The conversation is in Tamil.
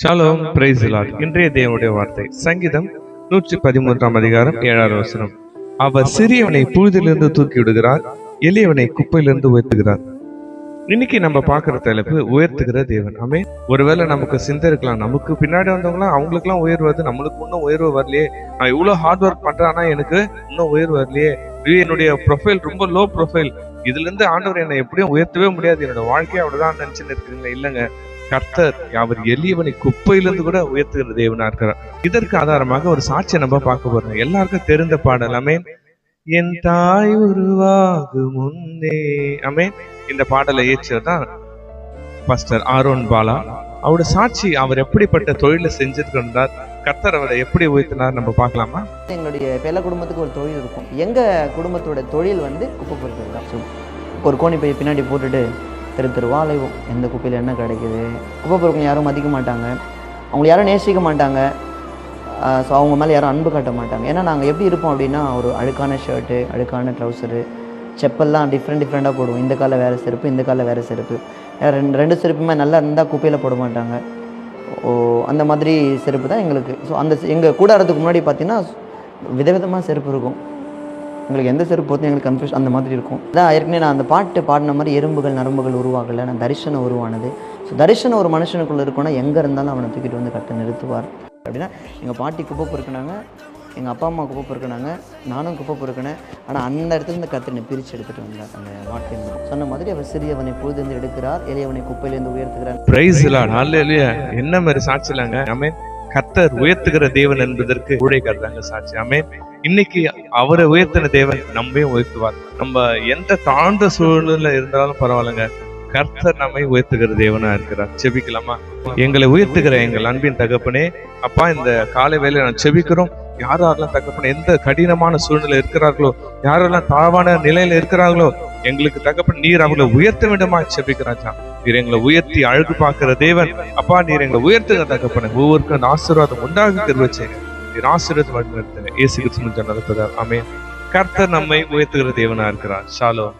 Shalom, praise the Lord. இன்றைய தேவனுடைய வார்த்தை சங்கீதம் 113 அதிகாரம் 7வது வசனம். அவர் சிறியவனை புழுதிலிருந்து தூக்கி விடுகிறார், எளியவனை குப்பையிலிருந்து உயர்த்துகிறார். இன்னைக்கு நம்ம பார்க்கிற தலைப்பு உயர்த்துகிற தேவன். ஆமே. ஒருவேளை நமக்கு சிந்தை இருக்கலாம், நமக்கு பின்னாடி வந்தவங்களாம் அவங்களுக்குலாம் உயர்வு வருது, நம்மளுக்கு இன்னும் உயர்வு வரலையே, நான் இவ்வளவு ஹார்ட் ஒர்க் பண்றேன் ஆனா எனக்கு இன்னும் உயர்வு வரலையே, என்னுடைய ப்ரொஃபைல் ரொம்ப லோ ப்ரொஃபைல், இதுல இருந்து ஆண்டவர் என்னை எப்படியும் உயர்த்தவே முடியாது, என்னோட வாழ்க்கையை அவ்வளவுதான் நினைச்சுன்னு இருக்கிறீங்களா? இல்லைங்க, கர்த்தர் அவர் எளியவனை குப்பையிலிருந்து கூட உயர்த்துகிற தேவனா இருக்கிறார். இதற்கு ஆதாரமாக ஒரு சாட்சியை நம்ம பார்க்க போறோம். எல்லாருக்கும் தெரிந்த பாடல் அமேன். என் தாய் உருவாகு முன்னே, அமேன். இந்த பாடலை ஏற்றதான் பாஸ்டர் ஆரோன் பாலா. அவரோட சாட்சி, அவர் எப்படிப்பட்ட தொழிலை செஞ்சிருக்கிறார், கர்த்தர் அவரை எப்படி உயர்த்தினார் நம்ம பார்க்கலாமா? எங்களுடைய எல்லா குடும்பத்துக்கு ஒரு தொழில் இருக்கும். எங்க குடும்பத்தோட தொழில் குப்பை பொறுக்கிறது தான். ஒரு கோணி பை பின்னாடி போட்டுட்டு தெருவா அலைவோம், எந்த குப்பையில் என்ன கிடைக்குது. குப்பை பொறுக்கும் யாரும் மதிக்க மாட்டாங்க, அவங்கள யாரும் நேசிக்க மாட்டாங்க. ஸோ அவங்க மேலே யாரும் அன்பு காட்ட மாட்டாங்க. ஏன்னா நாங்கள் எப்படி இருப்போம் அப்படின்னா, ஒரு அழுக்கான ஷர்ட்டு, அழுக்கான ட்ரௌசரு, செப்பல்லாம் டிஃப்ரெண்ட்டாக போடுவோம். இந்த காலில் வேறு செருப்பு, இந்த காலில் வேறு செருப்பு. ரெண்டு செருப்புமே நல்லா இருந்தால் குப்பையில் போட மாட்டாங்க. அந்த மாதிரி செருப்பு தான் எங்களுக்கு. ஸோ அந்த எங்கள் கூடாரத்துக்கு முன்னாடி பார்த்தீங்கன்னா விதவிதமாக செருப்பு இருக்கும். எங்களுக்கு எந்த செருப்பு போதும் எங்களுக்கு கன்ஃபியூஸ் அந்த மாதிரி இருக்கும். அதான் ஏற்கனவே நான் அந்த பாட்டு பாடின மாதிரி எறும்புகள் நரம்புகள் உருவாகலை, நான் தரிசனம் உருவானது. ஸோ தரிசனம் ஒரு மனுஷனுக்குள்ளே இருக்குன்னா எங்கே இருந்தாலும் அவனை தூக்கிட்டு வந்து கட்ட நிறுத்துவார். அப்படின்னா எங்கள் பாட்டி குப்பை பொறுக்கினாங்க, எங்கள் அப்பா அம்மா குப்பை பொறுக்கினாங்க, நானும் குப்பை பொறுக்கினேன். ஆனால் அந்த இடத்துலேருந்து கத்தினை பிரித்து எடுத்துகிட்டு வந்தார். அந்த வார்த்தை சொன்ன மாதிரி அவர் சிறியவனை பொழுது எடுக்கிறார், எளியவனை குப்பையிலேருந்து உயர்த்துகிறார். Praise the Lord. ஹல்லேலூயா. என்ன மாதிரி சாட்சி இல்லைங்க. ஆமென். கர்த்தர் உயர்த்துகிற தேவன் என்பதற்கு ஊழியக்காரங்க சாட்சி. ஆமென். இன்னைக்கு அவரை உயர்த்தின தேவன் நம்மையும் உயர்த்துவார். நம்ம எந்த தாழ்ந்த சூழ்நிலை இருந்தாலும் பரவாயில்லைங்க, கர்த்தர் நம்மை உயர்த்துகிற தேவனா இருக்கிறார். செபிக்கலாமா? எங்களை உயர்த்துகிற எங்கள் அன்பின் தகப்பனே, அப்பா, இந்த காலை வேளையில நான் செபிக்கிறோம். யாரெல்லாம் தகப்பனே எந்த கடினமான சூழ்நிலை இருக்கிறார்களோ, யாரெல்லாம் தாழ்வான நிலையில இருக்கிறார்களோ, எங்களுக்கு தகப்பன் நீர் அவங்களை உயர்த்த வேண்டுமா செபிக்கிறாச்சா. நீர் எங்களை உயர்த்தி அழகு பார்க்கிற தேவன். அப்பா, நீர் எங்களை உயர்த்துகிற தகப்பனே, ஒவ்வொருக்கும் அந்த ஆசீர்வாதம் உண்டாக தெரிவிச்சேன். நீர் ஆசீர்வாதம் வழி நடத்துங்க. இயேசு கிறிஸ்துவின் நாமத்தில் ஆமென். கர்த்தர் நம்மை உயர்த்துகிற தேவனா இருக்கிறார். ஷாலோம்.